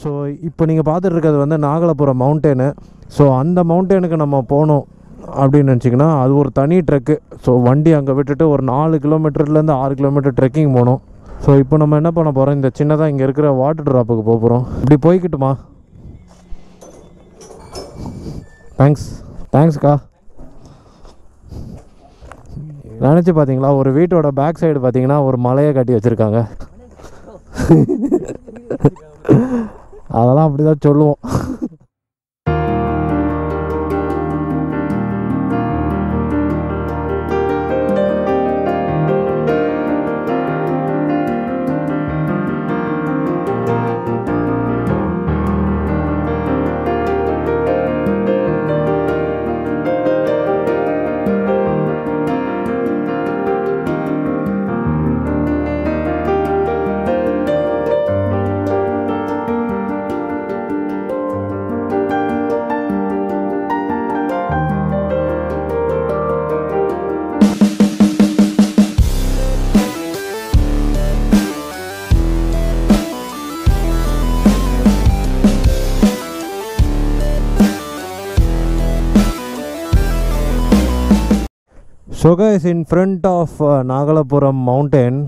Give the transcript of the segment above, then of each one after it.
So இப்போ நீங்கள் பார்த்துட்டு இருக்கிறது வந்து நாகலாபுரம் மவுண்டெனு. ஸோ அந்த மவுண்டெனுக்கு நம்ம போகணும் அப்படின்னு நினச்சிங்கன்னா அது ஒரு தனி ட்ரெக்கு. ஸோ வண்டி அங்கே விட்டுட்டு ஒரு 4 கிலோமீட்டர்லேருந்து 6 கிலோமீட்டர் ட்ரெக்கிங் போகணும். ஸோ இப்போ நம்ம என்ன பண்ண போகிறோம், இந்த சின்னதாக இங்கே இருக்கிற வாட்டர் ட்ராப்புக்கு போக போகிறோம். இப்படி போய்கிட்டுமா? தேங்க்ஸ்க்கா. நினச்சி பார்த்தீங்களா, ஒரு வீட்டோட பேக் சைடு பார்த்தீங்கன்னா ஒரு மலையை கட்டி வச்சுருக்காங்க. அதெல்லாம் அப்படி தான் சொல்லுவோம். So guys, in front of Nagalapuram mountain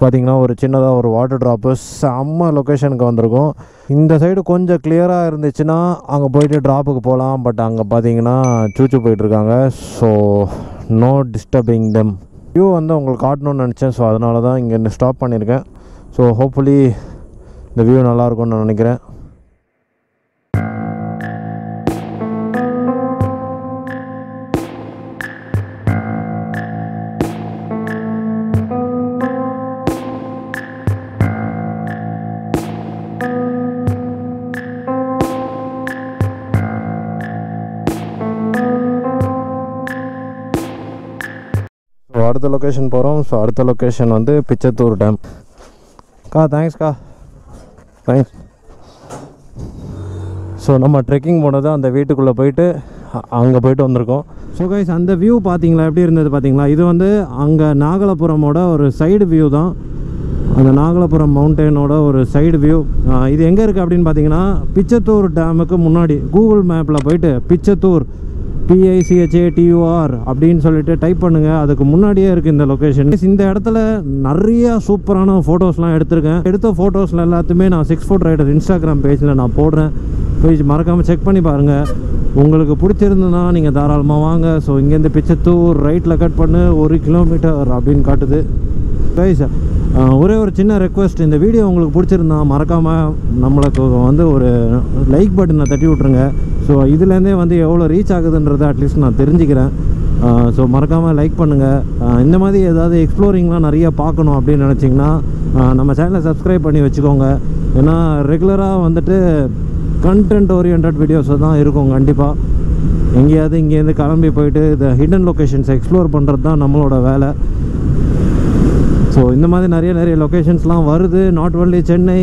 பார்த்திங்கன்னா ஒரு சின்னதாக ஒரு வாட்டர் ட்ராப்பு செம்ம லொக்கேஷனுக்கு வந்திருக்கும். இந்த சைடு கொஞ்சம் கிளியராக இருந்துச்சுன்னா அங்கே போயிட்டு ட்ராப்புக்கு போகலாம். பட் அங்கே பார்த்தீங்கன்னா சூச்சு போயிட்டுருக்காங்க. So no disturbing them. View வந்து உங்களுக்கு காட்டணும்னு நினச்சேன். ஸோ அதனால தான் இங்கே ஸ்டாப் பண்ணியிருக்கேன். ஸோ ஹோப்ஃபுல்லி இந்த வியூ நல்லாயிருக்கும்னு நான் நினைக்கிறேன். அடுத்த லொக்கேஷன் போகிறோம். ஸோ அடுத்த லொக்கேஷன் வந்து பிச்சத்தூர் டேம். தேங்க்ஸ்க்கா. ஸோ நம்ம ட்ரெக்கிங் போனது அந்த வீட்டுக்குள்ளே போயிட்டு அங்கே போயிட்டு வந்திருக்கோம். ஸோ கைஸ், அந்த வியூ பார்த்தீங்களா, எப்படி இருந்தது பார்த்தீங்களா? இது வந்து அங்கே நாகலாபுரமோட ஒரு சைடு வியூ தான். அந்த நாகலாபுரம் மவுண்டனோட ஒரு சைடு வியூ. இது எங்கே இருக்குது அப்படின்னு பார்த்தீங்கன்னா பிச்சத்தூர் டேமுக்கு முன்னாடி. கூகுள் மேப்பில் போயிட்டு பிச்சத்தூர் PICHATUR அப்படின்னு சொல்லிட்டு டைப் பண்ணுங்கள். அதுக்கு முன்னாடியே இருக்குது இந்த லொக்கேஷன். இந்த இடத்துல நிறையா சூப்பரான ஃபோட்டோஸ்லாம் எடுத்திருக்கேன். எடுத்த ஃபோட்டோஸில் எல்லாத்தையுமே நான் 6 Foot Rider இன்ஸ்டாகிராம் பேஜில் நான் போடுறேன். போய் மறக்காமல் செக் பண்ணி பாருங்கள். உங்களுக்கு பிடிச்சிருந்ததுன்னா நீங்கள் தாராளமாக வாங்க. ஸோ இங்கேருந்து பிச்சத்தூர் ரைட்டில் கட் பண்ணு 1 கிலோமீட்டர் அப்படின்னு காட்டுது. கைஸ், ஒரே ஒரு சின்ன ரெக்வஸ்ட், இந்த வீடியோ உங்களுக்கு பிடிச்சிருந்தா மறக்காமல் நம்மளுக்கு வந்து ஒரு லைக் பட்டனை தட்டி விட்ருங்க. ஸோ இதுலேருந்தே வந்து எவ்வளோ ரீச் ஆகுதுன்றதை அட்லீஸ்ட் நான் தெரிஞ்சுக்கிறேன். ஸோ மறக்காமல் லைக் பண்ணுங்கள். இந்த மாதிரி ஏதாவது எக்ஸ்ப்ளோரிங்லாம் நிறைய பார்க்கணும் அப்படின்னு நினச்சிங்கன்னா நம்ம சேனலை சப்ஸ்கிரைப் பண்ணி வச்சுக்கோங்க. ஏன்னா ரெகுலராக வந்துட்டு கண்டென்ட் ஓரியன்ட் வீடியோஸ் தான் இருக்கும். கண்டிப்பாக எங்கேயாவது இங்கேருந்து கிளம்பி போயிட்டு இந்த ஹிடன் லொக்கேஷன்ஸ் எக்ஸ்ப்ளோர் பண்ணுறது தான் நம்மளோட வேலை. ஸோ இந்த மாதிரி நிறைய லொக்கேஷன்ஸ்லாம் வருது. நாட் ஒன்லி சென்னை,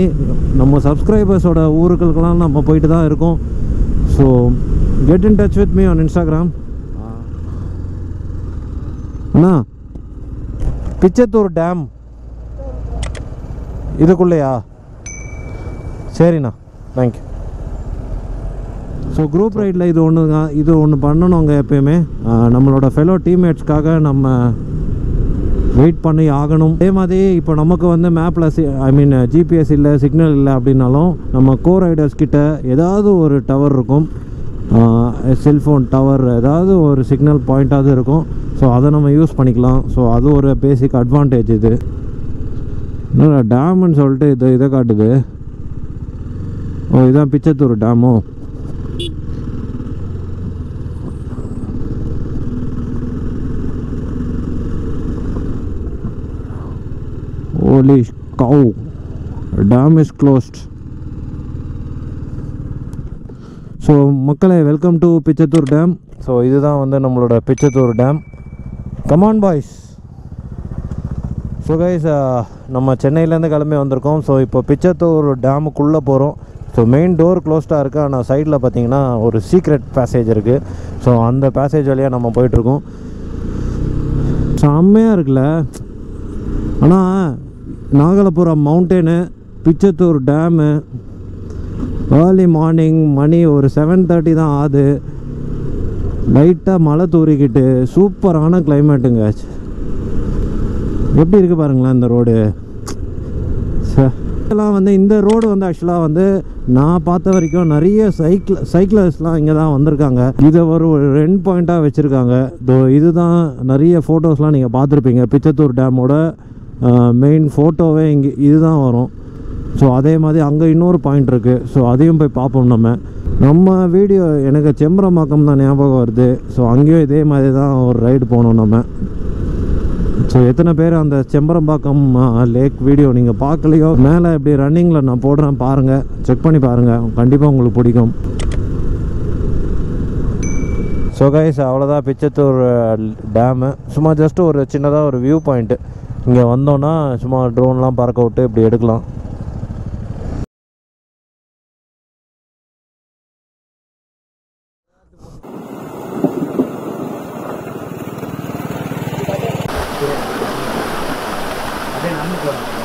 நம்ம சப்ஸ்கிரைபர்ஸோட ஊருக்களுக்கெல்லாம் நம்ம போயிட்டு தான் இருக்கோம். So get in touch with me on Instagram. அண்ணா, பிச்சத்தூர் டேம் இதுக்குள்ளேயா? சரிண்ணா, தேங்க்யூ. ஸோ குரூப் ரைடில் இது ஒன்று பண்ணணுங்க. எப்பயுமே நம்மளோட ஃபெலோ டீம்மேட்ஸ்க்காக நம்ம வெயிட் பண்ணி ஆகணும். அதே மாதிரி இப்போ நமக்கு வந்து மேப்பில் ஜிபிஎஸ் இல்லை, சிக்னல் இல்லை அப்படின்னாலும் நம்ம கோ ரைடர்ஸ் கிட்ட ஏதாவது ஒரு டவர் இருக்கும். செல்ஃபோன் டவர், ஏதாவது ஒரு சிக்னல் பாயிண்ட்டாவது இருக்கும். ஸோ அதை நம்ம யூஸ் பண்ணிக்கலாம். ஸோ அது ஒரு பேசிக் அட்வான்டேஜ். இது என்ன டேமுன்னு சொல்லிட்டு இதை காட்டுது. இதுதான் பிச்சத்தூர் டேமோ. Holy cow, dam is closed. So மக்களே, welcome to Pichattur dam. So இதுதான் வந்து நம்மளோட Pichattur dam. Come on boys. So guys, நம்ம சென்னையிலேருந்து கிளம்பி வந்திருக்கோம். ஸோ இப்போ பிச்சத்தூர் டேமுக்குள்ளே போகிறோம். ஸோ மெயின் டோர் க்ளோஸ்டாக இருக்குது. ஆனால் சைடில் பார்த்தீங்கன்னா ஒரு சீக்ரெட் பேசேஜ் இருக்குது. ஸோ அந்த பேசேஜ் வழியாக நம்ம போயிட்டுருக்கோம். செம்மையாக இருக்குல்ல. ஆனால் Nagalapuram mountain, Pichattur dam, early morning மணி ஒரு 7:30 தான் ஆகுது. லைட்டாக மழை தூரிக்கிட்டு சூப்பரான கிளைமேட்டுங்க. எப்படி இருக்குது பாருங்களேன் இந்த ரோடு. இதெல்லாம் வந்து இந்த ரோடு வந்து ஆக்சுவலாக வந்து நான் பார்த்த வரைக்கும் நிறைய சைக்கிளர்ஸ்லாம் இங்கே தான் வந்திருக்காங்க. இதை ஒரு எண்ட் பாயிண்ட்டாக வச்சுருக்காங்க. இதுதான் நிறைய ஃபோட்டோஸ்லாம் நீங்கள் பார்த்துருப்பீங்க. பிச்சத்தூர் டேமோட மெயின் ஃபோட்டோவே இங்கே இதுதான் வரும். ஸோ அதே மாதிரி அங்கே இன்னொரு பாயிண்ட் இருக்குது. ஸோ அதையும் போய் பார்ப்போம். நம்ம வீடியோ எனக்கு செம்பரம்பாக்கம் தான் ஞாபகம் வருது. ஸோ அங்கேயும் இதே மாதிரி தான் ஒரு ரைடு போகணும் நம்ம. ஸோ எத்தனை பேர் அந்த செம்பரம்பாக்கம் லேக் வீடியோ நீங்கள் பார்க்கலையோ, மேலே இப்படி ரன்னிங்கில் நான் போடுறேன், பாருங்கள், செக் பண்ணி பாருங்கள், கண்டிப்பாக உங்களுக்கு பிடிக்கும். ஸோ கைஸ், அவ்வளோதான் பிச்சத்தூர் டேமு. சும்மா ஜஸ்ட் ஒரு சின்னதாக ஒரு வியூ பாயிண்ட்டு. இங்கே வந்தோன்னா சும்மா ட்ரோன்லாம் பறக்க விட்டு இப்படி எடுக்கலாம். அதே நடந்து போகிறேன்.